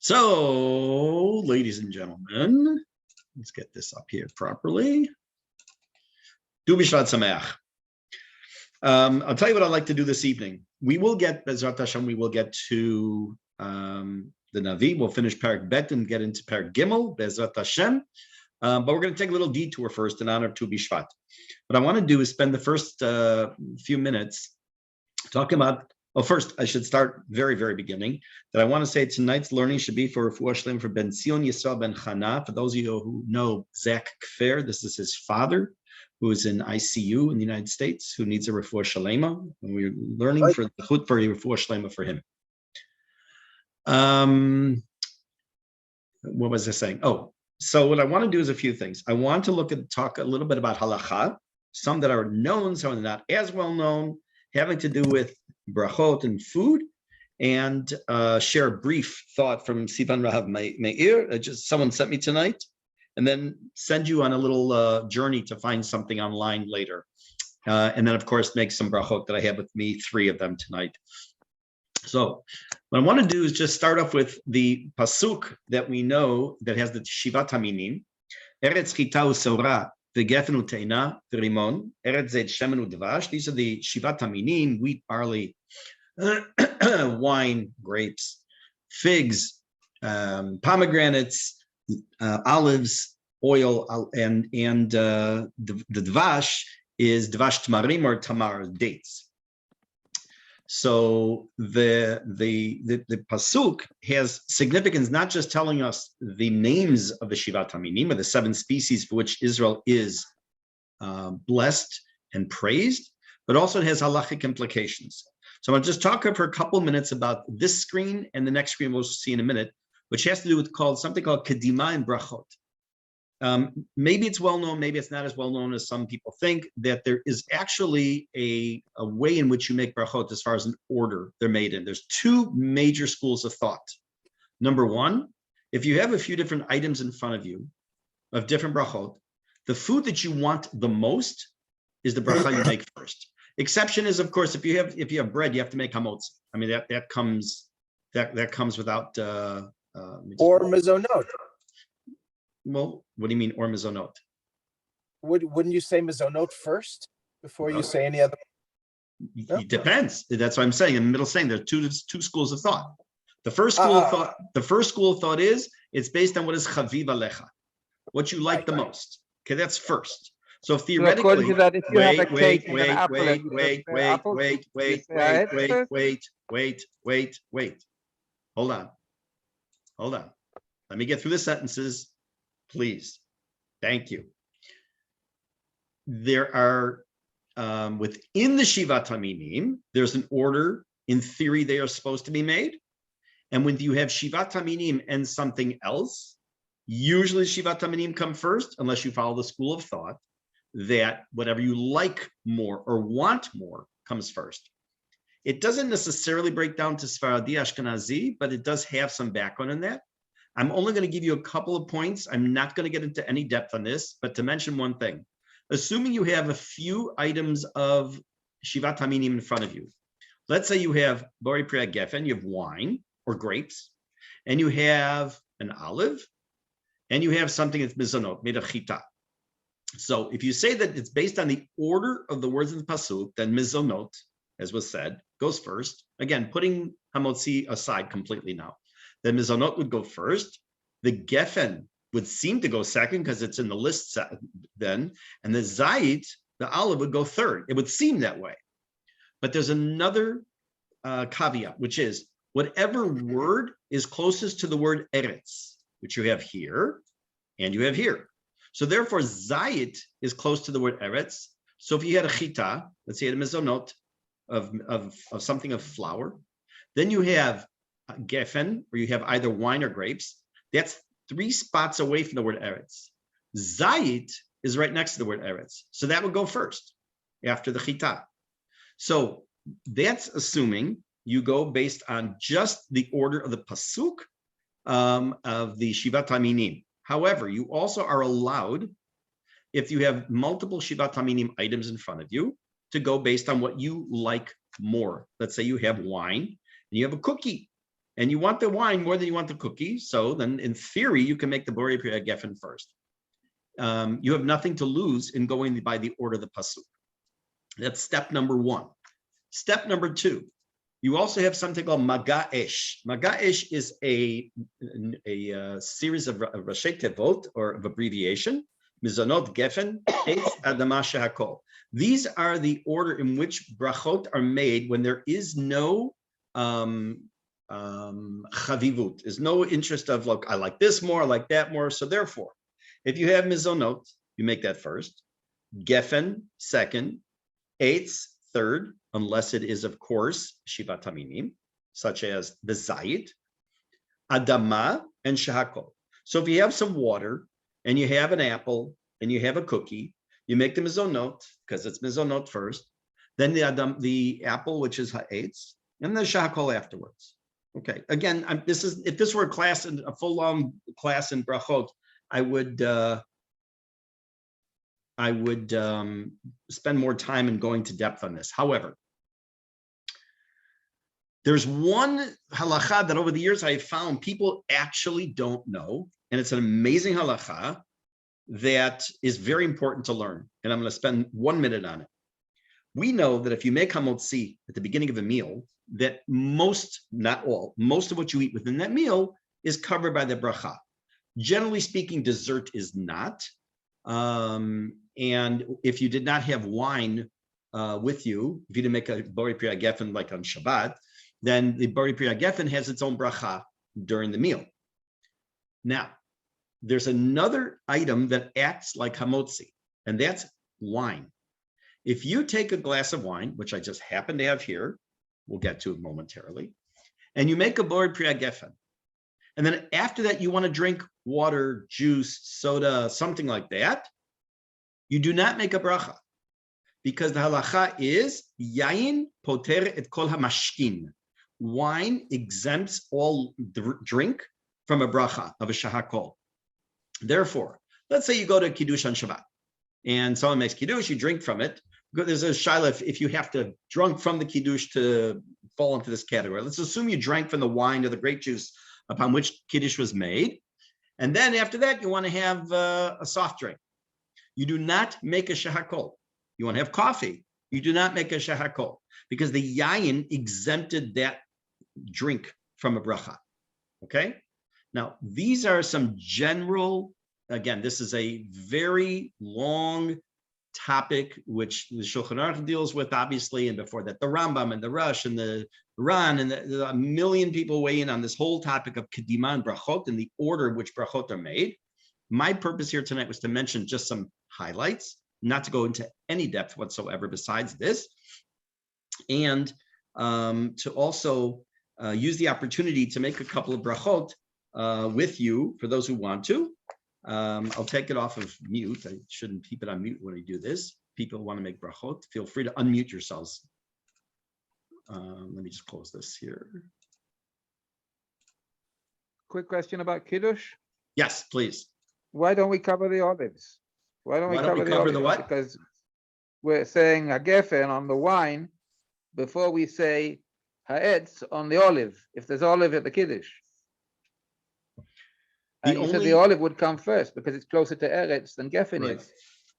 So, ladies and gentlemen, let's get this up here properly. Du Bishvat Sameach. I'll tell you what I'd like to do this evening. We will get, Bezrat Hashem, we will get to the Navi. We'll finish Parak Bet and get into Parak Gimel, Bezrat Hashem. But we're going to take a little detour first in honor of Tu Bishvat. What I want to do is spend the first few minutes talking about, well, first, I should start very, very beginning, that I want to say tonight's learning should be for Refuah Shlem for Ben Zion Yisrael Ben Chana. For those of you who know Zach Kfer, this is his father, who is in ICU in the United States, who needs a Refuah Shlema, and we're learning for the Chut for Refuah Shlema for him. What was I saying? Oh, so what I want to do is a few things. I want to talk a little bit about halacha, some that are known, some that are not as well known, having to do with brachot and food, and share a brief thought from Sivan Rahav Meir, just someone sent me tonight, and then send you on a little journey to find something online later. And then, of course, make some brachot that I have with me, 3 of them tonight. So what I want to do is just start off with the pasuk that we know that has the Shivat HaMinim, Eretz Chita U'Seura, V'Gefen U'Teina, V'Rimon, Eretz Zeit Shemen U'Dvash. These are the Shivat HaMinim, wheat, barley, wine, grapes, figs, pomegranates, olives, oil, and the Dvash is Dvash Tamarim or Tamar, dates. So the pasuk has significance, not just telling us the names of the Shivat HaMinim, or the 7 species for which Israel is blessed and praised, but also it has halachic implications. So I'm going to just talk for a couple of minutes about this screen and the next screen we'll see in a minute, which has to do with something called Kedima and Brachot. Maybe it's well known, maybe it's not as well known as some people think, that there is actually a way in which you make brachot as far as an order they're made in. There's 2 major schools of thought. Number 1, if you have a few different items in front of you of different brachot, the food that you want the most is the bracha you make first. Exception is, of course, if you have bread, you have to make hamotzi. I mean, that comes without or mezonot. Well, what do you mean, or mezonot? Wouldn't you say mezonot first before you say any other? No? It depends. That's what I'm saying. In the middle, saying there are two schools of thought. The first school of thought is it's based on what is chaviv alecha, what you like the most. Okay, that's first. So theoretically, wait. Hold on. Let me get through the sentences. Please. Thank you. There are, within the Shivat HaMinim, there's an order. In theory, they are supposed to be made. And when you have Shivat HaMinim and something else, usually Shivat HaMinim come first, unless you follow the school of thought, that whatever you like more or want more comes first. It doesn't necessarily break down to Sfaradi Ashkenazi, but it does have some background in that. I'm only going to give you a couple of points. I'm not going to get into any depth on this, but to mention one thing. Assuming you have a few items of Shivat HaMinim in front of you. Let's say you have Bori Priya Gefen, you have wine or grapes, and you have an olive, and you have something that's mizonot, made of chita. So if you say that it's based on the order of the words in the pasuk, then mizonot, as was said, goes first. Again, putting hamotzi aside completely now. The mizonot would go first. The gefen would seem to go second because it's in the list then. And the zayit, the olive, would go third. It would seem that way. But there's another caveat, which is whatever word is closest to the word eretz, which you have here and you have here. So therefore, zayit is close to the word eretz. So if you had a chita, let's say a mizonot of something of flour, then you have gefen, where you have either wine or grapes. That's 3 spots away from the word eretz. Zayit is right next to the word eretz. So that would go first after the chita. So that's assuming you go based on just the order of the pasuk of the Shivat HaMinim. However, you also are allowed, if you have multiple Shivat HaMinim items in front of you, to go based on what you like more. Let's say you have wine and you have a cookie. and you want the wine more than you want the cookie. So then in theory, you can make the Borei Pri Geffen first. You have nothing to lose in going by the order of the pasuk. That's step number one. Step number two, you also have something called Magaesh. Magaesh is a series of Rashi Tevot, or of abbreviation. Mizanot, Geffen, Eitz, Adama, Shehakol. These are the order in which brachot are made when there is no chavivut. There's no interest of, like, I like this more, I like that more. So therefore, if you have mizonot, you make that first. Geffen, second. Eitz, third, unless it is, of course, Shivat Haminim, such as the Zayit, Adama, and Shehakol. So if you have some water, and you have an apple, and you have a cookie, you make the mizonot, because it's mizonot first, then the apple, which is ha'etz, and the shehakol afterwards. Okay, again, if this were a class, a full long class in brachot, I would spend more time in going to depth on this. However, there's one halacha that over the years I've found people actually don't know, and it's an amazing halacha that is very important to learn. And I'm going to spend 1 minute on it. We know that if you make hamotzi at the beginning of a meal, that most, not all, most of what you eat within that meal is covered by the bracha. Generally speaking, dessert is not. And if you did not have wine with you, if you didn't make a Borei Pri Geffen like on Shabbat, then the Borei Pri Geffen has its own bracha during the meal. Now, there's another item that acts like hamotzi, and that's wine. If you take a glass of wine, which I just happen to have here, we'll get to it momentarily, and you make a Borei Pri Geffen, and then after that you want to drink water, juice, soda, something like that, you do not make a bracha, because the halacha is yayin poter et kol hamashkin. Wine exempts all drink from a bracha of a shehakol. Therefore, let's say you go to Kiddush on Shabbat, and someone makes Kiddush, you drink from it. There's a shaila if you have to drink from the Kiddush to fall into this category. Let's assume you drank from the wine or the grape juice upon which Kiddush was made. And then after that, you want to have a soft drink. You do not make a shehakol. You want to have coffee. You do not make a shehakol, because the yayin exempted that drink from a bracha. Okay? Now, these are some general, again, this is a very long topic, which the Shulchan Aruch deals with, obviously, and before that, the Rambam and the Rush and the Ran, and a million people weigh in on this whole topic of Kedima and Brachot and the order in which Brachot are made. My purpose here tonight was to mention just some highlights, not to go into any depth whatsoever besides this, and to also use the opportunity to make a couple of Brachot with you, for those who want to. I'll take it off of mute. I shouldn't keep it on mute when I do this. People who want to make brachot, feel free to unmute yourselves. Let me just close this here. Quick question about Kiddush. Yes, please. Why don't we cover the olives? Why don't we cover the olives? What? Because we're saying a geffen on the wine before we say ha'etz on the olive, if there's olive at the Kiddush. And you said the olive would come first because it's closer to Eretz than Geffen is.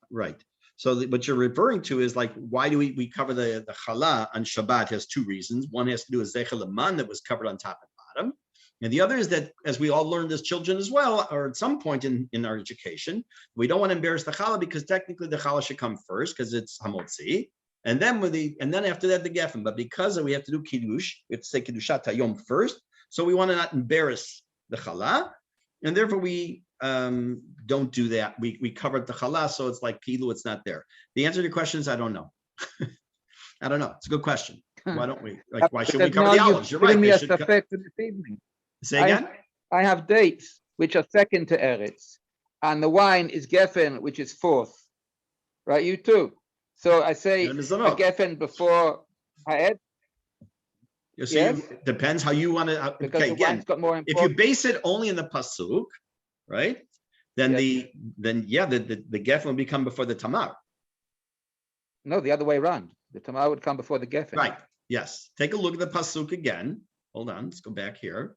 Right. So what you're referring to is, like, why do we cover the challah on Shabbat? Has two reasons. One has to do with Zeichel Aman that was covered on top and bottom. And the other is that, as we all learned as children as well, or at some point in our education, we don't want to embarrass the challah, because technically the challah should come first because it's hamotzi. And then after that, the Geffen. But because we have to do Kiddush, we have to say Kiddushat Hayom first. So we want to not embarrass the challah. And therefore, we don't do that. We covered the challah, so it's like kilu, it's not there. The answer to your question is I don't know. I don't know. It's a good question. Why don't we? Like, why should we cover the olives? You're right. Say again? I have dates, which are second to Eretz, and the wine is Geffen, which is fourth. Right? You too. So I say a Geffen before Ha'ed. So yes. Depends how you want to. Okay, again, if you base it only in the pasuk, right? Then yes. the geffen would become before the tamar. No, the other way around. The tamar would come before the geffen. Right. Yes. Take a look at the pasuk again. hold on, let's go back here.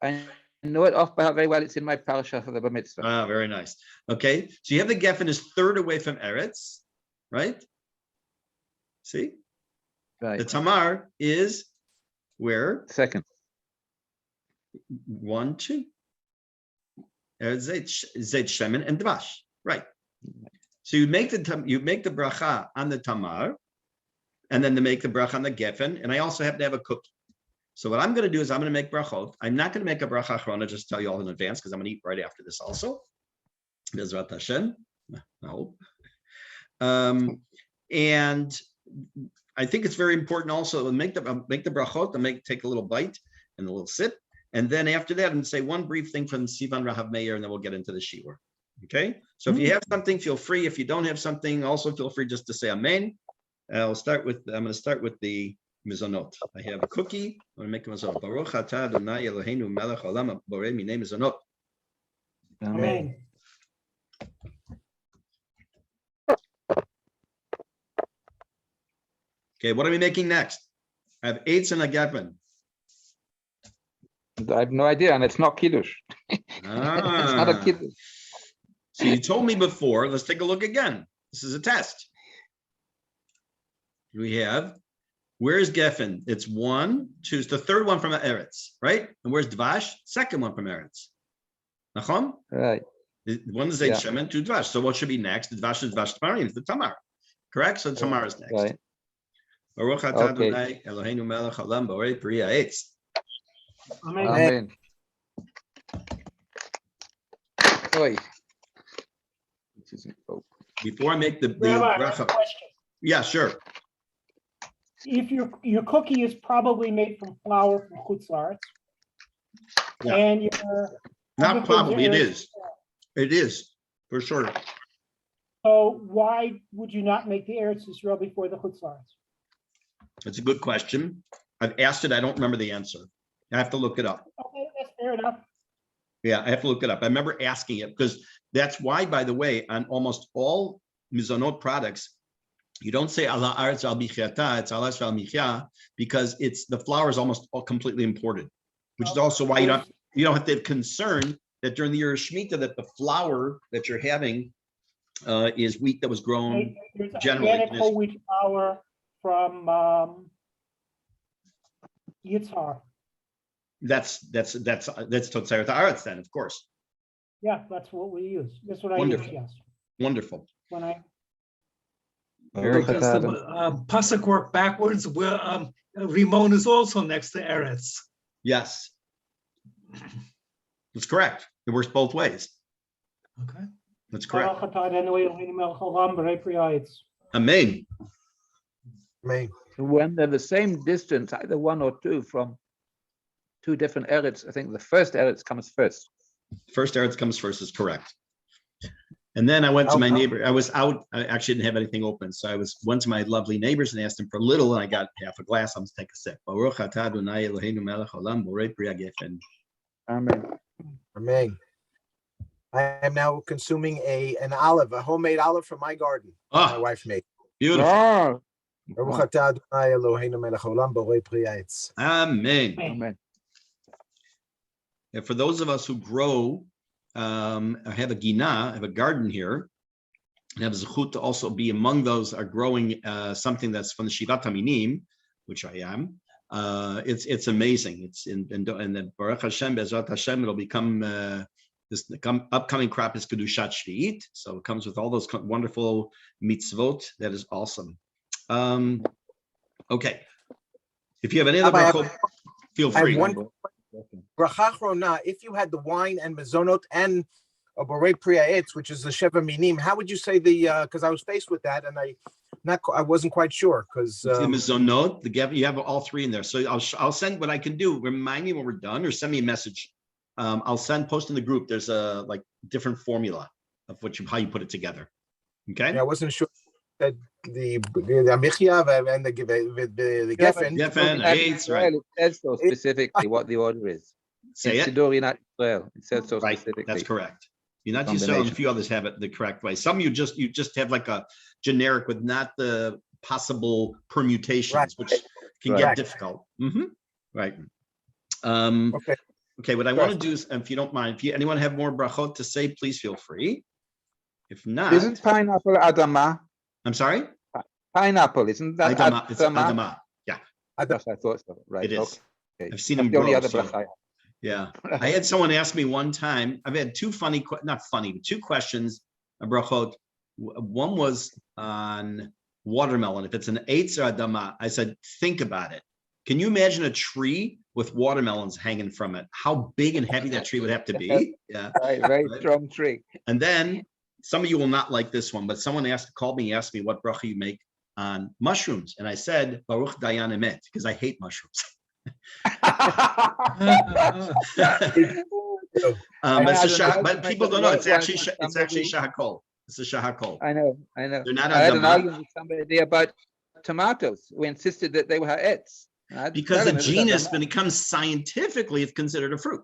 I know it off by heart very well. It's in my parasha for the Bar Mitzvah. Ah, very nice. Okay, so you have the geffen is third away from Eretz, right? See? Right. The tamar is where? Second. 1, 2. Zeit shemen and dvash. Right. So you make the bracha on the tamar, and then to make the bracha on the geffen, and I also happen to have a cookie. So what I'm going to do is I'm going to make brachot. I'm not going to make a bracha achrona, just tell you all in advance, because I'm going to eat right after this also. Bezrat Hashem. No. And I think it's very important also to make the brachot, to take a little bite and a little sip. And then after that, and say one brief thing from Sivan Rahav Meir, and then we'll get into the shiur. Okay? So if you have something, feel free. If you don't have something, also feel free just to say amen. I'm going to start with the mizonot. I have a cookie. I'm going to make a mizonot. Baruch atah Adonai Eloheinu melech haolam borei minei mizonot. Amen. Okay, what are we making next? I have eitz and a geffen. I have no idea, and it's not kiddush. It's not a kiddush. So you told me before. Let's take a look again. This is a test. We have, where's geffen? It's 1, 2. It's the third one from Eretz, right? And where's dvash? Second one from Eretz. Nachon? Right. One is Zeit Shemen, 2 dvash. So what should be next? The dvash is dvash tamarim. It's the tamar. Correct? So tamar is next. Right. Baruch atah Adonai Eloheinu melech haolam borei pri ha'etz. Amen. Oy. Before I make the Rabbi, I have a bracha. question. Yeah, sure. If your cookie is probably made from flour from Chutz La'aretz, Yeah. and your Not other probably, it things are- is. It is, for sure. So why would you not make the Eretz Yisrael before the Chutz La'aretz? It's a good question. I've asked it. I don't remember the answer. I have to look it up. Okay, that's fair enough. Yeah, I have to look it up. I remember asking it because that's why, by the way, on almost all mizonot products, you don't say ala aretz al michata, it's ala al michya, because it's the flour is almost all completely imported, which is also why you don't have to have concern that during the year of Shemitah that the flour that you're having is wheat that was grown There's generally. organic whole wheat flour from Yitzhar. That's Totzeret Haaretz then, of course. Yeah, that's what we use. That's what I Wonderful. use, yes. Wonderful. When I Very Does the pasuk work backwards? Where Rimon is also next to Eretz. Yes. That's correct. It works both ways. Okay. That's correct. Baruch atah Adonai Eloheinu melech haolam borei pri ha'etz. Amen. When they're the same distance, either 1 or 2 from 2 different Eretz, I think the first Eretz comes first. First Eretz comes first is correct. And then I went to my neighbor. I was out. I actually didn't have anything open. So went to my lovely neighbors and asked them for a little, and I got half a glass. I'm going to take a sip. Baruch atah Adonai Eloheinu melech haolam borei pri ha'gefen. Amen. Amen. I am now consuming an olive, a homemade olive from my garden. My Oh, wife made. beautiful. Oh, Baruch atah Adonai Eloheinu melech haolam borei pri ha'etz. Amen. amen. And for those of us who grow, I have a gina, I have a garden here, and have a zechut to also be among those are growing something that's from the Shivat Haminim, which I am. It's amazing. It's in the Baruch Hashem, Bezrat Hashem, it'll become this upcoming crop is Kedushat Shvi'it, so it comes with all those wonderful mitzvot. That is awesome. Okay, if you have any other brachot, feel free. Bracha achrona, if you had the wine and mezonot and a borei pri ha'etz, which is the sheva minim, how would you say because I was faced with that and I wasn't quite sure because The mizonot, the geffen, you have all 3 in there. So I'll send what I can do. Remind me when we're done, or send me a message. I'll post in the group. There's a different formula of how you put it together. Okay. yeah, I wasn't sure that the michya and the geffen. Geffen, eitz, right. It says so specifically what the order is. Say It's it. Siddur Yinat Israel. It says so Right. specifically. That's correct. You're not Yisrael, and a few others have it the correct way. Some you just have like a generic with not the possible permutations, Right. which can Right. get difficult. Right. Okay. Okay, what I want to do is, if you don't mind, if anyone have more brachot to say, please feel free. If not, Isn't pineapple Adama? I'm sorry? Pineapple, isn't that Adama, it's Adama? Adama. Yeah, Yes, I thought so. Right. it is. Okay. I've seen That's them the only grow. other So, bracha I have. yeah, I had someone ask me one time. I've had two funny, not funny, but two questions. Brachot. One was on watermelon. If it's an eitz or adama, I said, think about it. Can you imagine a tree with watermelons hanging from it? How big and heavy that tree would have to be? Yeah, Right, very strong tree. And then some of you will not like this one, but someone called me, asked me what bracha you make on mushrooms, and I said Baruch Dayan Emet because I hate mushrooms. But people don't know. It's actually shahakol. It's a shahakol. I know. They're not I had an adama. argument with somebody about tomatoes. We insisted that they were ha'etz. Because the genus, when it comes scientifically, it's considered a fruit.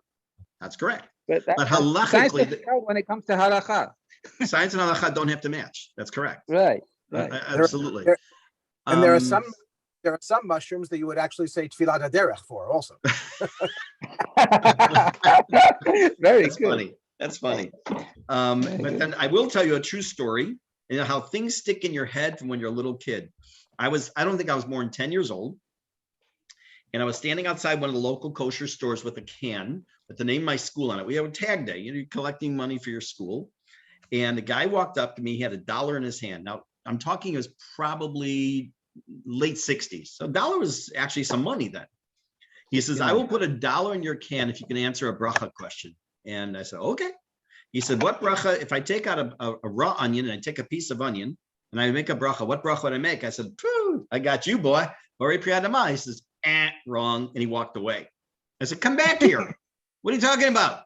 That's correct. But halachically, when it comes to halacha, science and halacha don't have to match. That's correct. Right. Absolutely. And there are some mushrooms that you would actually say tfilat haderech for also. Very That's good. funny. That's funny. But then I will tell you a true story. You know how things stick in your head from when you're a little kid. I don't think I was more than 10 years old. And I was standing outside one of the local kosher stores with a can with the name of my school on it. We have a tag day, you're collecting money for your school. And the guy walked up to me, he had $1 in his hand. Now, I'm talking, it was probably late 60s. So $1 was actually some money then. He says, I will put $1 in your can if you can answer a bracha question. And I said, okay. He said, what bracha, if I take out a raw onion and I take a piece of onion and I make a bracha, what bracha would I make? I said, I got you, boy. Borei pri adama. He says, wrong. And he walked away. I said, come back here. What are you talking about?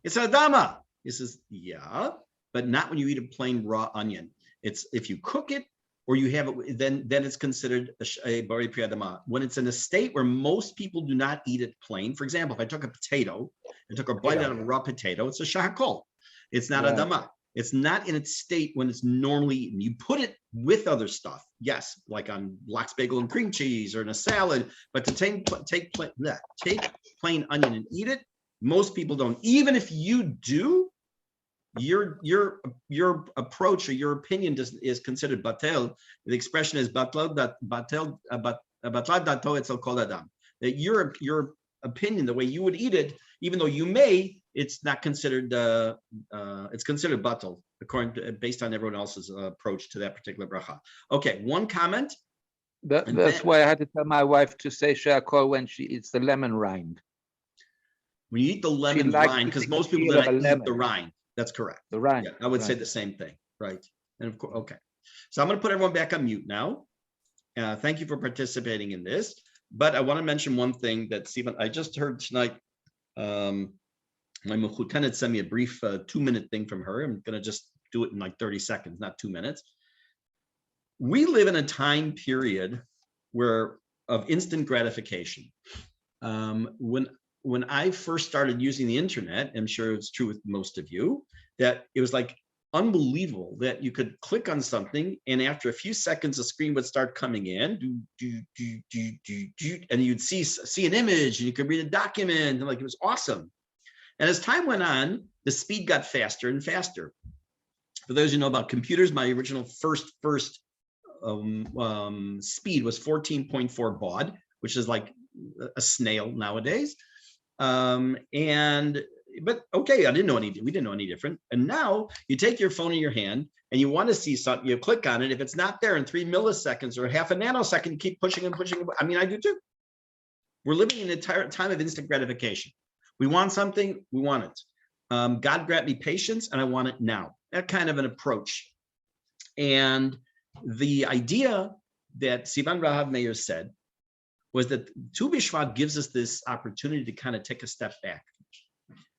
It's adama. He says, yeah, but not when you eat a plain raw onion. It's if you cook it or you have it, then it's considered a borei pri adama. When it's in a state where most people do not eat it plain, for example, if I took a potato and took a bite out of a raw potato, it's a shahakol. It's not adama. It's not in its state when it's normally eaten. You put it with other stuff, yes, like on lox bagel and cream cheese or in a salad. But to take plain onion and eat it, most people don't. Even if you do, your approach or your opinion is considered batel. The expression is batel dato etzel kol adam. That your opinion, the way you would eat it, even though you may, it's not considered. It's considered batel based on everyone else's approach to that particular bracha. Okay, one comment. That's why I had to tell my wife to say shakol when she eats the lemon rind. When you eat the lemon rind, because most people do not eat the rind. That's correct. The rind. Yeah, I would say the same thing, right? And of course, okay. So I'm going to put everyone back on mute now. Thank you for participating in this. But I want to mention one thing that Stephen, I just heard tonight. My lieutenant sent me a brief 2-minute thing from her. I'm going to just do it in like 30 seconds, not 2 minutes. We live in a time period of instant gratification. When I first started using the internet, I'm sure it's true with most of you, that it was like unbelievable that you could click on something and after a few seconds, the screen would start coming in, and you'd see an image and you could read a document, and like it was awesome. And as time went on, the speed got faster and faster. For those who know about computers, my original first speed was 14.4 baud, which is like a snail nowadays. But okay, we didn't know any different. And now you take your phone in your hand and you want to see something, you click on it. If it's not there in 3 milliseconds or half a nanosecond, you keep pushing and pushing. I mean, I do too. We're living in a time of instant gratification. We want something, we want it. God grant me patience and I want it now. That kind of an approach. And the idea that Sivan Rahav Meir said was that Tu B'Shvat gives us this opportunity to kind of take a step back.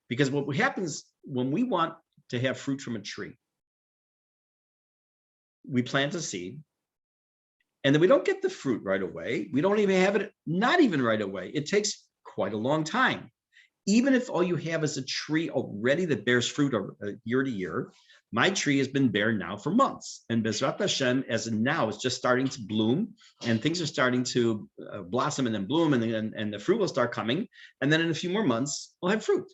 Because what happens when we want to have fruit from a tree, we plant a seed, and then we don't get the fruit right away. We don't even have it, not even right away. It takes quite a long time. Even if all you have is a tree already that bears fruit year to year, My tree has been bare now for months, and Bezrat Hashem, as of now, is just starting to bloom, and things are starting to blossom and then bloom, and the fruit will start coming, and then in a few more months, we'll have fruit.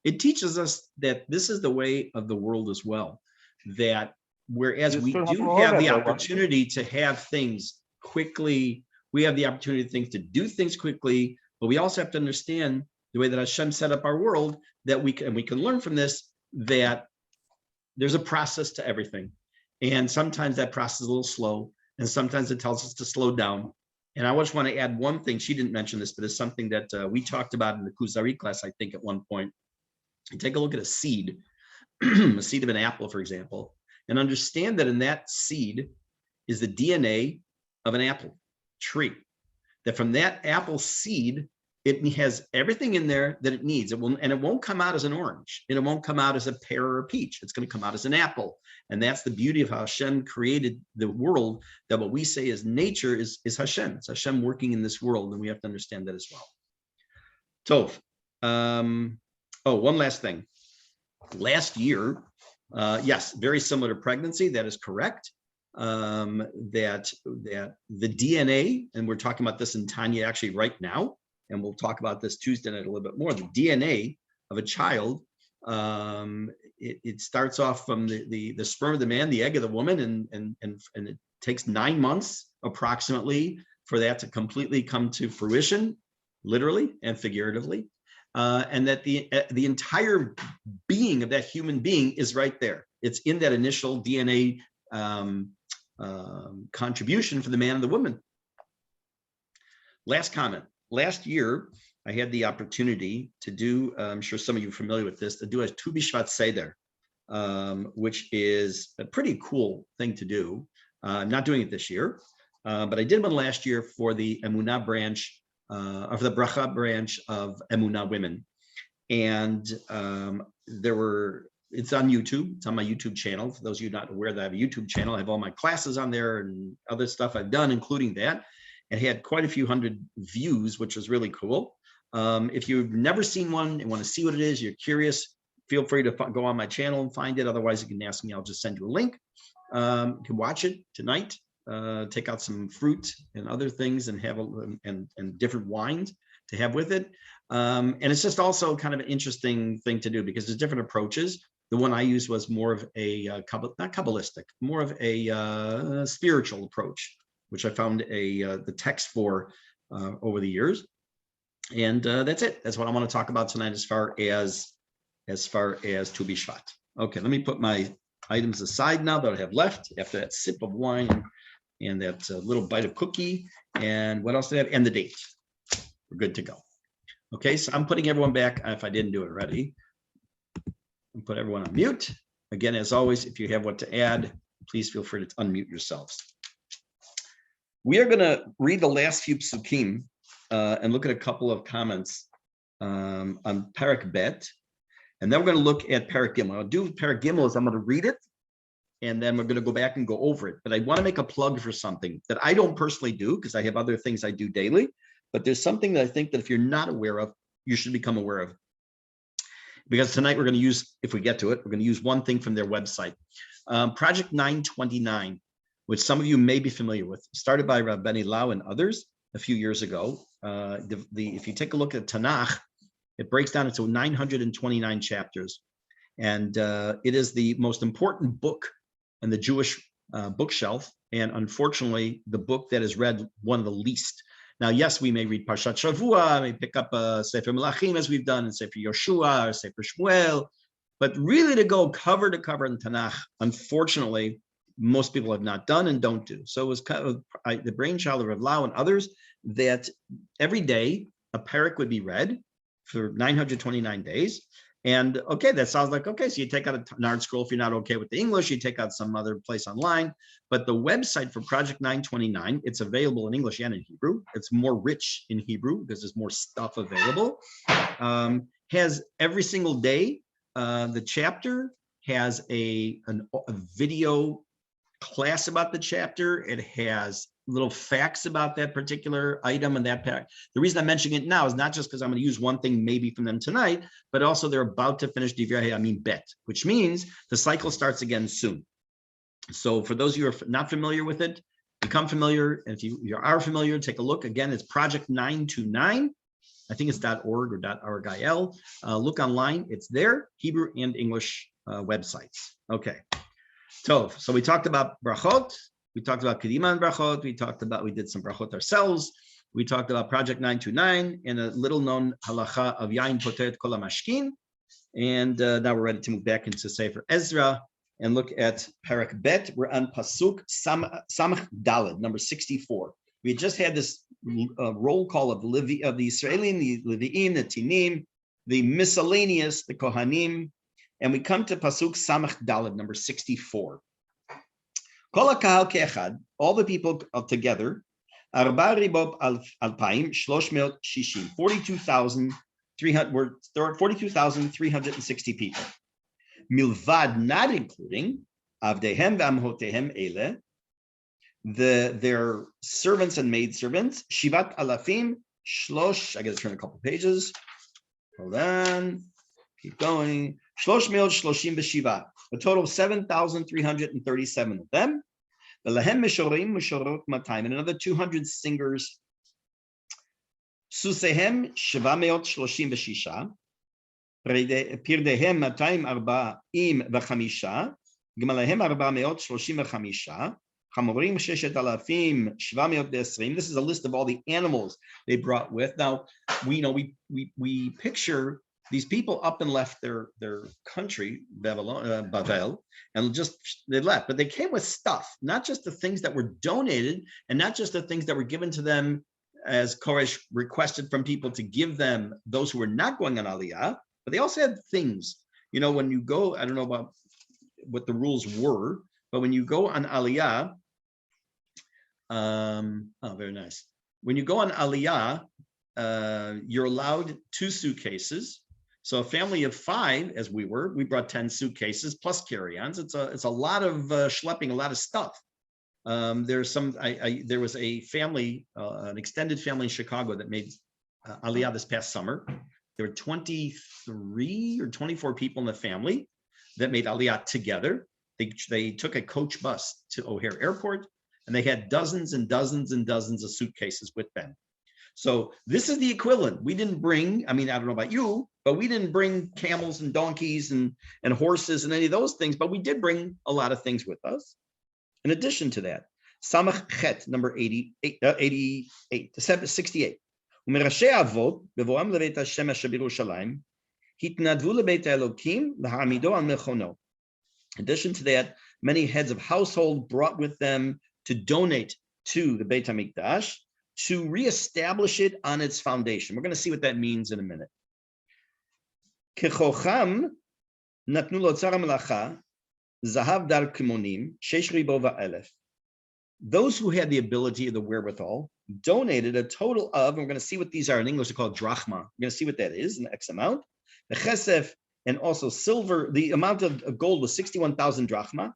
It teaches us that this is the way of the world as well, that whereas we do have the opportunity to have things quickly, we have the opportunity to do things quickly, but we also have to understand the way that Hashem set up our world, that we can learn from this, that there's a process to everything. And sometimes that process is a little slow, and sometimes it tells us to slow down. And I just want to add one thing. She didn't mention this, but it's something that we talked about in the Kuzari class, I think, at one point. You take a look at a seed, a seed of an apple, for example, and understand that in that seed is the DNA of an apple tree. That from that apple seed, it has everything in there that it needs. It won't come out as an orange, and it won't come out as a pear or a peach. It's going to come out as an apple. And that's the beauty of how Hashem created the world, that what we say is nature is Hashem. It's Hashem working in this world, and we have to understand that as well. Tov. One last thing. Last year, yes, very similar to pregnancy, that is correct. That the DNA, and we're talking about this in Tanya actually right now, and we'll talk about this Tuesday night a little bit more, the DNA of a child, it starts off from the sperm of the man, the egg of the woman, and it takes 9 months approximately for that to completely come to fruition, literally and figuratively. And that the entire being of that human being is right there. It's in that initial DNA contribution for the man and the woman. Last comment. Last year, I had the opportunity to do, I'm sure some of you are familiar with this, to do a Tu B'Shvat Seder, which is a pretty cool thing to do. I'm not doing it this year, but I did one last year for the Emunah branch, of the Bracha branch of Emunah women. And it's on YouTube. It's on my YouTube channel. For those of you not aware that I have a YouTube channel, I have all my classes on there and other stuff I've done, including that. It had quite a few hundred views, which was really cool. If you've never seen one and want to see what it is, you're curious, feel free to go on my channel and find it. Otherwise, you can ask me. I'll just send you a link. You can watch it tonight. Take out some fruit and other things and have and different wines to have with it. And it's just also kind of an interesting thing to do because there's different approaches. The one I used was more of a not Kabbalistic, more of a spiritual approach, which I found the text for over the years. And that's it. That's what I want to talk about tonight as far as Tu B'Shvat. Okay, let me put my items aside now that I have left after that sip of wine and that little bite of cookie. And what else did I have? And the date. We're good to go. Okay, so I'm putting everyone back if I didn't do it already. And put everyone on mute. Again, as always, if you have what to add, please feel free to unmute yourselves. We are going to read the last few psukim and look at a couple of comments on Parak Bet. And then we're going to look at Parak Gimel. What I'll do with Parak Gimel is I'm going to read it, and then we're going to go back and go over it. But I want to make a plug for something that I don't personally do because I have other things I do daily. But there's something that I think that if you're not aware of, you should become aware of. Because tonight we're going to use, if we get to it, we're going to use one thing from their website. Project 929, which some of you may be familiar with, started by Rabbeni Lau and others a few years ago. If you take a look at Tanakh, it breaks down into 929 chapters. And it is the most important book in the Jewish bookshelf. And unfortunately, the book that is read one of the least. Now, yes, we may read Parshat Shavua, may pick up Sefer Melachim as we've done, and Sefer Yoshua or Sefer Shmuel, but really to go cover to cover in Tanakh, unfortunately, most people have not done and don't do. So it was kind of the brainchild of Rav Lau and others that every day a parak would be read for 929 days. And okay, that sounds like, okay, so you take out a Nard scroll if you're not okay with the English, you take out some other place online. But the website for Project 929, it's available in English and in Hebrew. It's more rich in Hebrew because there's more stuff available. Has every single day, the chapter has a video class about the chapter. It has little facts about that particular item and that pack. The reason I'm mentioning it now is not just because I'm going to use one thing maybe from them tonight, but also they're about to finish Divrei Hayamim Bet, which means the cycle starts again soon. So for those of you who are not familiar with it, become familiar. And if you are familiar, take a look. Again, it's Project 929. I think it's .org or .org.il. Look online. It's there, Hebrew and English websites. Okay. So we talked about brachot. We talked about Kedima and brachot. We did some brachot ourselves. We talked about Project 929 and a little known halacha of Yain Potet Kol HaMashkin. And now we're ready to move back into Sefer Ezra and look at Parak Bet. We're on Pasuk Samach Daled, number 64. We just had this roll call of the Israelim, the Levi'im, the Tinim, the miscellaneous, the Kohanim, and we come to Pasuk Samach Daled, number 64. Kol HaKahal Ke'echad, all the people together, Arba Ribot Alpaim, 42,360 people. Milvad, not including Avdehem V'Amhotehem Ele, their servants and maidservants, Shivat Alafim, Shlosh, I got to turn a couple pages. Hold on, keep going. Shlosh Mil Shloshim B'Shiva, a total of 7,337 of them. V'Lahem Mishorim Mishorot Matayim, and another 200 singers. Susehem Shiva Meot Shloshim B'Shisha. Pirdehem 245 Gmalahem 435 Chamorim 6,720. This is a list of all the animals they brought with. Now we picture these people up and left their country, Bavel, and just they left, but they came with stuff, not just the things that were donated and not just the things that were given to them as Koresh requested from people to give them, those who were not going on Aliyah. But they also had things, when you go, I don't know about what the rules were, but when you go on Aliyah, very nice. When you go on Aliyah, you're allowed 2 suitcases. So a family of 5, as we brought 10 suitcases plus carry-ons. It's a lot of schlepping, a lot of stuff. There's some, there was a family, an extended family in Chicago that made Aliyah this past summer. There were 23 or 24 people in the family that made Aliyah together. They took a coach bus to O'Hare Airport, and they had dozens and dozens and dozens of suitcases with them. So this is the equivalent. We didn't bring, I don't know about you, but we didn't bring camels and donkeys and horses and any of those things, but we did bring a lot of things with us. In addition to that, Samach Chet, number 68. ומראשי האבות, בבואם לבית השם אשר בירושלים, התנדבו לבית האלוקים להעמידו על מכונו. In addition to that, many heads of household brought with them to donate to the Beit HaMikdash to reestablish it on its foundation. We're going to see what that means in a minute. ככוחם נתנו לאוצר המלאכה זהב דר כמונים 6,100. Those who had the ability or the wherewithal donated a total of, and we're going to see what these are in English, they're called drachma. We're going to see what that is, an X amount. The chesef and also silver, the amount of gold was 61,000 drachma.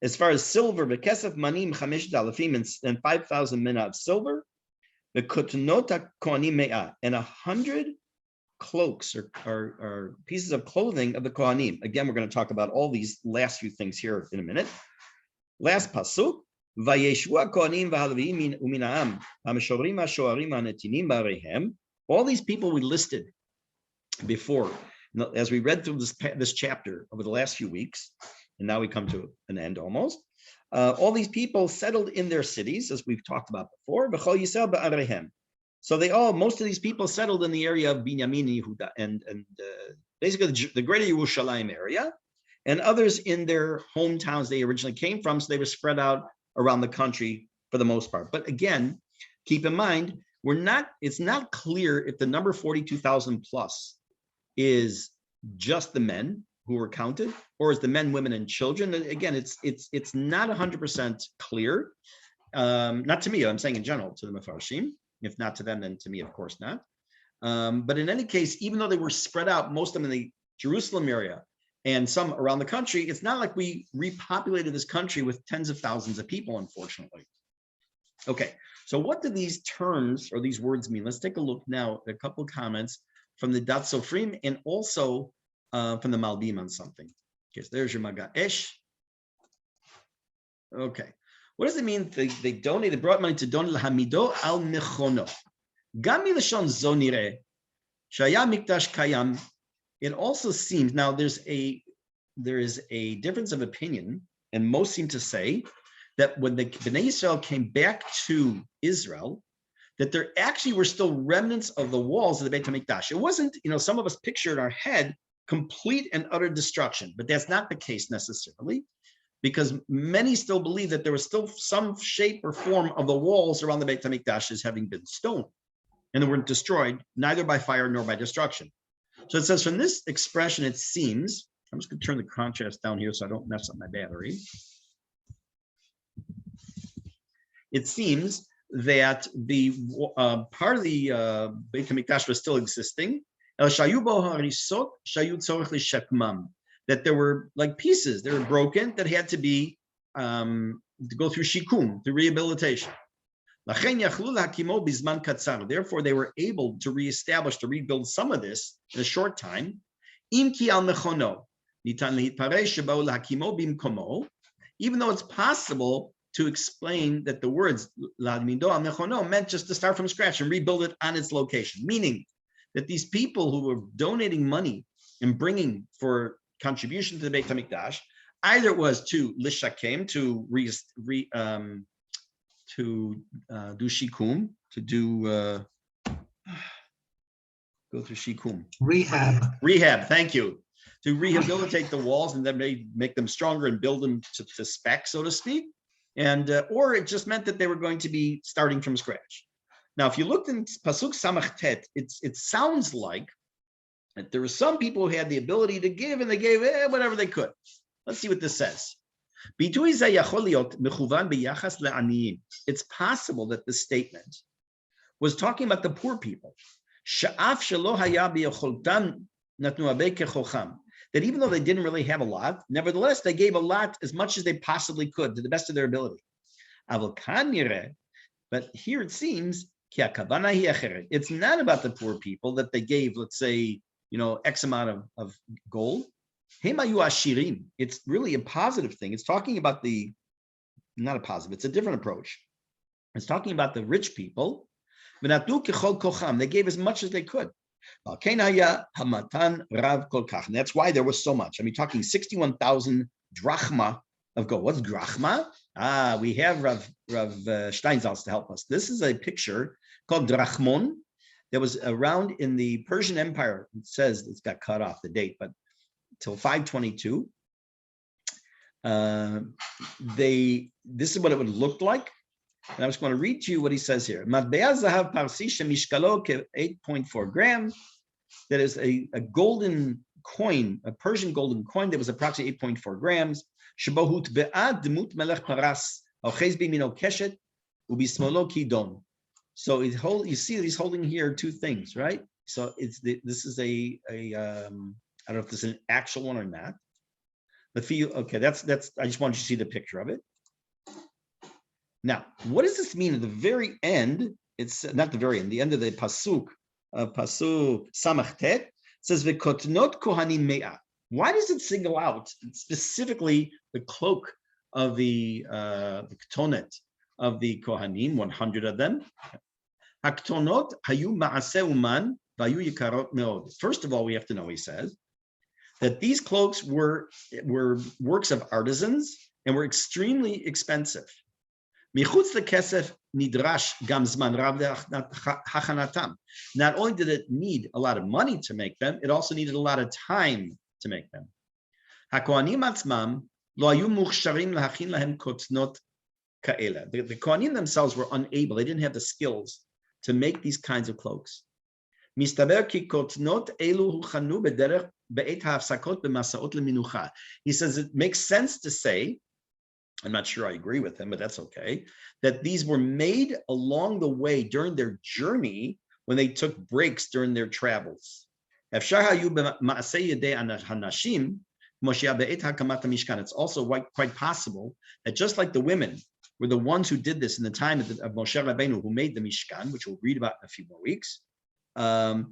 As far as silver, the kesef manim 5,000 and 5,000 mina of silver. The kotnota kohanim me'ah, and 100 cloaks or pieces of clothing of the kohanim. Again, we're going to talk about all these last few things here in a minute. Last pasuk. Vayeshu kohanim v'haleviim umina'am ha'mishorim ha'shoarim ha'netinim ba'areihem. All these people we listed before, as we read through this chapter over the last few weeks, and now we come to an end almost. All these people settled in their cities, as we've talked about before. V'chol Yisrael ba'areihem. So most of these people settled in the area of Binyamin, Yehuda, and basically the greater Yerushalayim area, and others in their hometowns they originally came from. So they were spread out around the country for the most part. But again, keep in mind, it's not clear if the number 42,000 plus is just the men who were counted, or is the men, women, and children. And again, it's not 100% clear. Not to me, I'm saying in general to the Mefarshim. If not to them, then to me, of course not. But in any case, even though they were spread out, most of them in the Jerusalem area, and some around the country, it's not like we repopulated this country with tens of thousands of people, unfortunately. Okay, so what do these terms or these words mean? Let's take a look now at a couple of comments from the Dat Sofrim and also from the Malbim on something. Okay, so there's your Maga Esh. Okay, what does it mean? They brought money to don l'hamido al mechono. Gam milashon zonire shaya mikdash kayam. It also seems now there is a difference of opinion, and most seem to say that when the Bnei Israel came back to Israel, that there actually were still remnants of the walls of the Beit HaMikdash. It wasn't, some of us picture in our head complete and utter destruction, but that's not the case necessarily, because many still believe that there was still some shape or form of the walls around the Beit HaMikdash as having been stone, and they weren't destroyed, neither by fire nor by destruction. So it says from this expression, it seems, I'm just going to turn the contrast down here so I don't mess up my battery. It seems that the part of the Beit HaMikdash was still existing. That there were like pieces, they were broken, that had to be to go through shikum, through rehabilitation. Therefore, they were able to reestablish, to rebuild some of this in a short time. Even though it's possible to explain that the words meant just to start from scratch and rebuild it on its location, meaning that these people who were donating money and bringing for contribution to the Beit HaMikdash, either it was to lishakem, to do shikum, to do go through shikum, rehab. Thank you. To rehabilitate the walls and then make them stronger and build them to spec, so to speak. And or it just meant that they were going to be starting from scratch. Now, if you looked in Pasuk Samach Tet, it sounds like that there were some people who had the ability to give, and they gave whatever they could. Let's see what this says. It's possible that this statement was talking about the poor people. That even though they didn't really have a lot, nevertheless, they gave a lot, as much as they possibly could, to the best of their ability. But here it seems, it's not about the poor people that they gave, let's say, X amount of gold. It's really a positive thing. It's talking about not a positive, it's a different approach. It's talking about the rich people. They gave as much as they could. And that's why there was so much. I mean, talking 61,000 drachma of gold. What's drachma? We have Rav Steinsaltz to help us. This is a picture called drachmon that was around in the Persian Empire. It says it's got cut off the date, but till 522. This is what it would look like. And I was going to read to you what he says here. Matbea zahav parsi shemishkalo 8.4 grams. That is a golden coin, a Persian golden coin that was approximately 8.4 grams. Shebohut be'ad demut melech paras ochez bimino keshet ubismolo kidon. So you see that he's holding here two things, right? So this is I don't know if this is an actual one or not. But okay, that's I just want you to see the picture of it. Now, what does this mean at the very end? It's not the very end, the end of the pasuk Samach Tet says v'kotnot kohanim me'ah. Why does it single out specifically the cloak of the ketonet of the kohanim, 100 of them? Haktonot hayu ma'aseh uman v'hayu yikarot meod. First of all, we have to know, he says, that these cloaks were works of artisans and were extremely expensive. Michutz lekesef nidrash gam zman rav hachanatam. Not only did it need a lot of money to make them, it also needed a lot of time to make them. HaKohanim atzmam lo hayu muchsharim lahachin lahem kotnot ka'ela. The Kohanim themselves were unable; they didn't have the skills to make these kinds of cloaks. Mistaber ki kotnot elu huchanu bederech be'et ha'afsakot b'masaot leminucha. He says it makes sense to say, I'm not sure I agree with him, but that's okay, that these were made along the way during their journey when they took breaks during their travels. It's also quite possible that just like the women were the ones who did this in the time of Moshe Rabbeinu, who made the Mishkan, which we'll read about in a few more weeks. So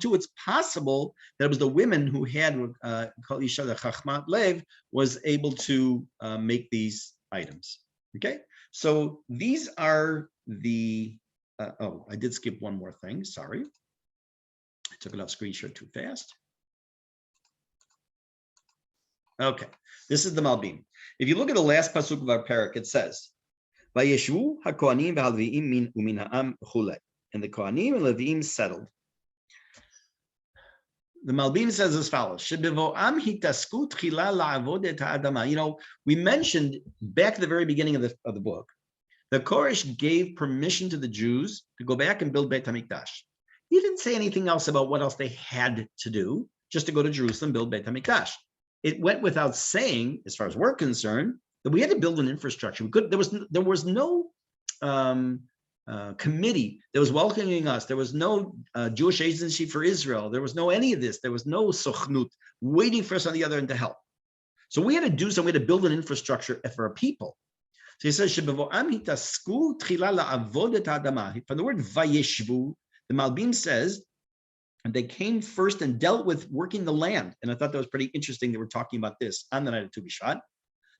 too, it's possible that it was the women who had Kol Isha the Chachmat Lev was able to make these items. Okay, so these are the. Oh, I did skip one more thing. Sorry, I took it off screen share too fast. Okay, this is the Malbim. If you look at the last pasuk of our parak, it says, "Vayeshu haKohanim v'Haleviim min umin ha'am v'chulei," and the Kohanim and Leviim settled. The Malbim says as follows: "Shebevoam hitasku tchila la'avod et ha'adama." You know, we mentioned back at the very beginning of the book, the Koresh gave permission to the Jews to go back and build Beit HaMikdash. He didn't say anything else about what else they had to do, just to go to Jerusalem, build Beit HaMikdash. It went without saying, as far as we're concerned, that we had to build an infrastructure. There was no committee that was welcoming us. There was no Jewish agency for Israel. There was no any of this. There was no sochnut waiting for us on the other end to help. So we had to do something. We had to build an infrastructure for our people. So he says, from the word vayeshvu, the Malbim says, and they came first and dealt with working the land. And I thought that was pretty interesting that we're talking about this on the night of Tu B'Shvat.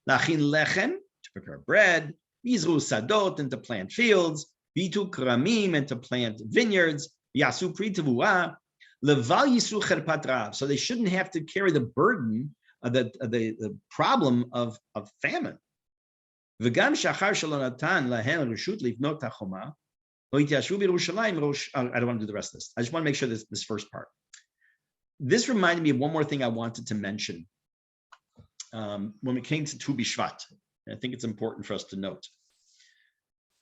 Lachin lechem, to prepare bread, Yizru sadot, and to plant fields, Bitu kramim, and to plant vineyards, Yasu pri tevuah, leval yisru cherpat rav. So they shouldn't have to carry the burden of the problem of famine. V'gam shachar shelo natan lahen reshut livnot hachoma. I don't want to do the rest of this. I just want to make sure this first part. This reminded me of one more thing I wanted to mention when it came to Tu B'Shvat. I think it's important for us to note.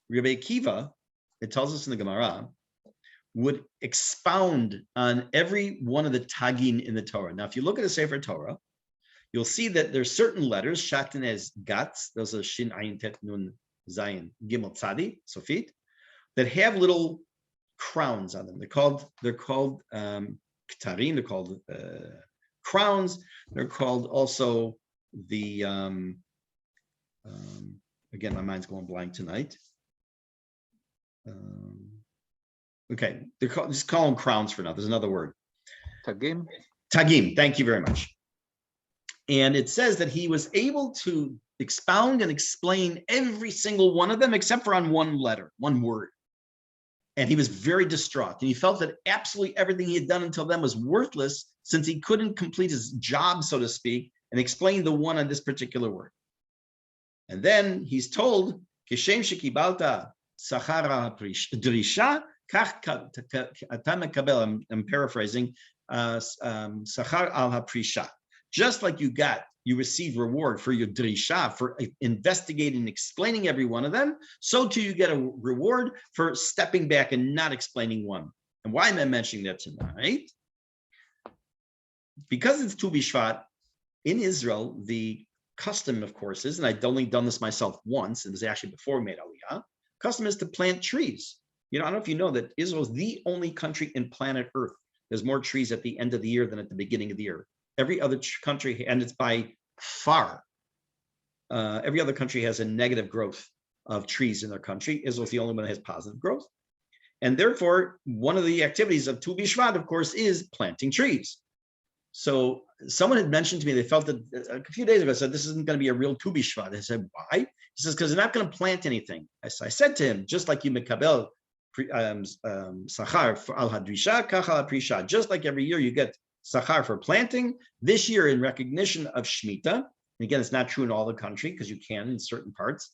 Rabbi Akiva, it tells us in the Gemara, would expound on every one of the tagin in the Torah. Now, if you look at the Sefer Torah, you'll see that there's certain letters, Shatan as Gats, those are Shin Ayin Tet Nun Zayin Gimel Tzadi, Sofit, that have little crowns on them. They're called ktarim. They're called crowns. They're called also the again, my mind's going blank tonight. Okay, just call them crowns for now. There's another word. Tagim. Tagim. Thank you very much. And it says that he was able to expound and explain every single one of them except for on one letter, one word. And he was very distraught. And he felt that absolutely everything he had done until then was worthless since he couldn't complete his job, so to speak, and explain the one on this particular word. And then he's told, Kishem shekibalta sachara drisha, I'm paraphrasing, sachar al haprisha. Just like you receive reward for your drisha, for investigating and explaining every one of them, so too you get a reward for stepping back and not explaining one. And why am I mentioning that tonight? Because it's Tu B'Shvat, in Israel, the custom, of course, is, and I'd only done this myself once, it was actually before we made Aliyah, custom is to plant trees. You know, I don't know if you know that Israel is the only country in planet Earth. There's more trees at the end of the year than at the beginning of the year. Every other country, and it's by far, every other country has a negative growth of trees in their country. Israel's the only one that has positive growth. And therefore, one of the activities of Tu B'Shvat, of course, is planting trees. So someone had mentioned to me, they felt that a few days ago, said, this isn't going to be a real Tu B'Shvat. I said, why? He says, because they're not going to plant anything. I said to him, just like you mekabel sachar al hadrisha, kach al prisha, just like every year you get sachar for planting, this year in recognition of Shemitah, and again, it's not true in all the country because you can in certain parts,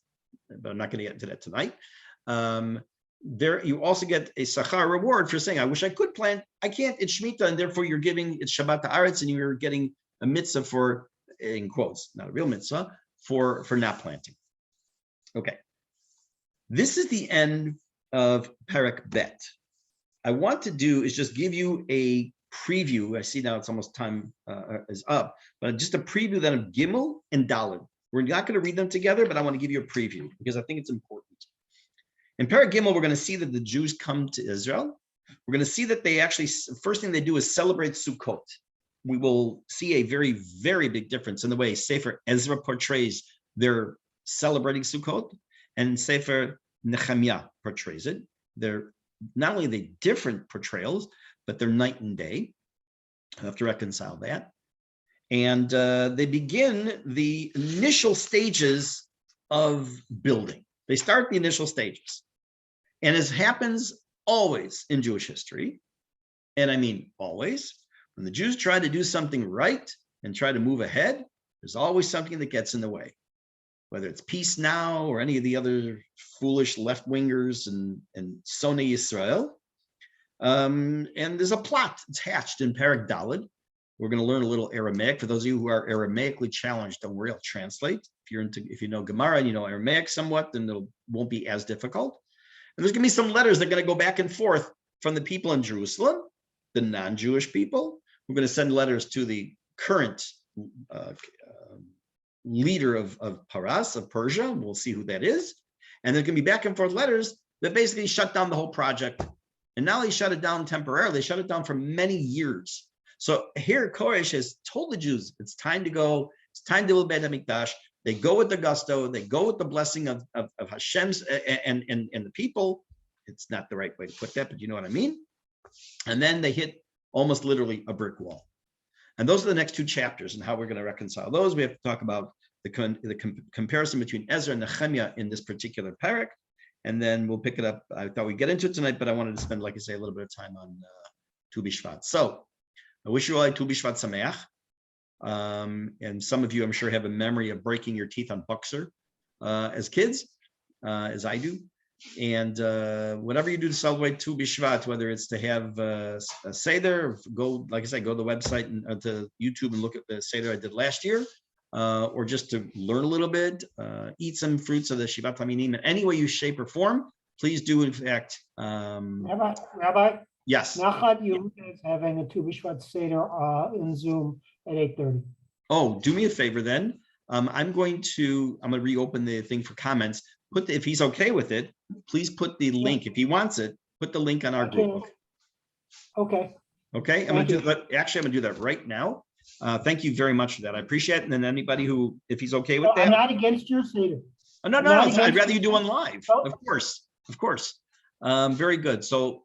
but I'm not going to get into that tonight. There, you also get a sachar reward for saying, I wish I could plant, I can't, it's Shemitah, and therefore you're giving, it's Shabbat Haaretz, and you're getting a mitzvah for, in quotes, not a real mitzvah, for not planting. Okay. This is the end of Perek Bet. I want to do is just give you a preview. I see now it's almost time is up, but just a preview then of Gimel and Daled. We're not going to read them together, but I want to give you a preview because I think it's important. In Perek Gimel, we're going to see that the Jews come to Israel. We're going to see that they actually, first thing they do is celebrate Sukkot. we will see a very, very big difference in the way Sefer Ezra portrays their celebrating Sukkot and Sefer Nehemiah portrays it. They're not only the different portrayals, but they're night and day. I have to reconcile that. And they begin the initial stages of building. They start the initial stages. And as happens always in Jewish history, and I mean always, when the Jews try to do something right and try to move ahead, there's always something that gets in the way, whether it's Peace Now or any of the other foolish left-wingers and Sonei Yisrael. And there's a plot. It's hatched in Perek Daled. We're going to learn a little Aramaic. For those of you who are Aramaically challenged, don't worry, I'll translate. If you know Gemara and you know Aramaic somewhat, then it won't be as difficult. And there's going to be some letters that are going to go back and forth from the people in Jerusalem, the non-Jewish people. We're going to send letters to the current leader of Paras, of Persia. We'll see who that is. And there's going to be back and forth letters that basically shut down the whole project. And now they shut it down temporarily. They shut it down for many years. So here Koresh has told the Jews, it's time to go. It's time to build Beit HaMikdash. They go with the gusto. They go with the blessing of Hashem's and the people. It's not the right way to put that, but you know what I mean. And then they hit almost literally a brick wall. And those are the next two chapters and how we're going to reconcile those. We have to talk about the comparison between Ezra and Nehemiah in this particular parak. And then we'll pick it up. I thought we'd get into it tonight, but I wanted to spend, like I say, a little bit of time on Tu B'Shvat. So I wish you all a Tu B'Shvat Sameach. And some of you, I'm sure, have a memory of breaking your teeth on Buxer as kids, as I do. And whatever you do to celebrate Tu B'Shvat, whether it's to have a Seder, go, like I said, go to the website and to YouTube and look at the Seder I did last year, or just to learn a little bit, eat some fruits of the Shivat Haminim in any way, you shape or form, please do, in fact. Rabbi? Yes. Nachat Yehuda is having a Tu B'Shvat Seder in Zoom at 8:30. Oh, do me a favor then. I'm going to reopen the thing for comments. If he's okay with it, please put the link. If he wants it, put the link on our group. Okay. Okay. I'm going to do that. Actually, I'm going to do that right now. Thank you very much for that. I appreciate it. And then anybody who, if he's okay with that. I'm not against your Seder. Oh, no. I'd rather you do one live. Of course. Very good. So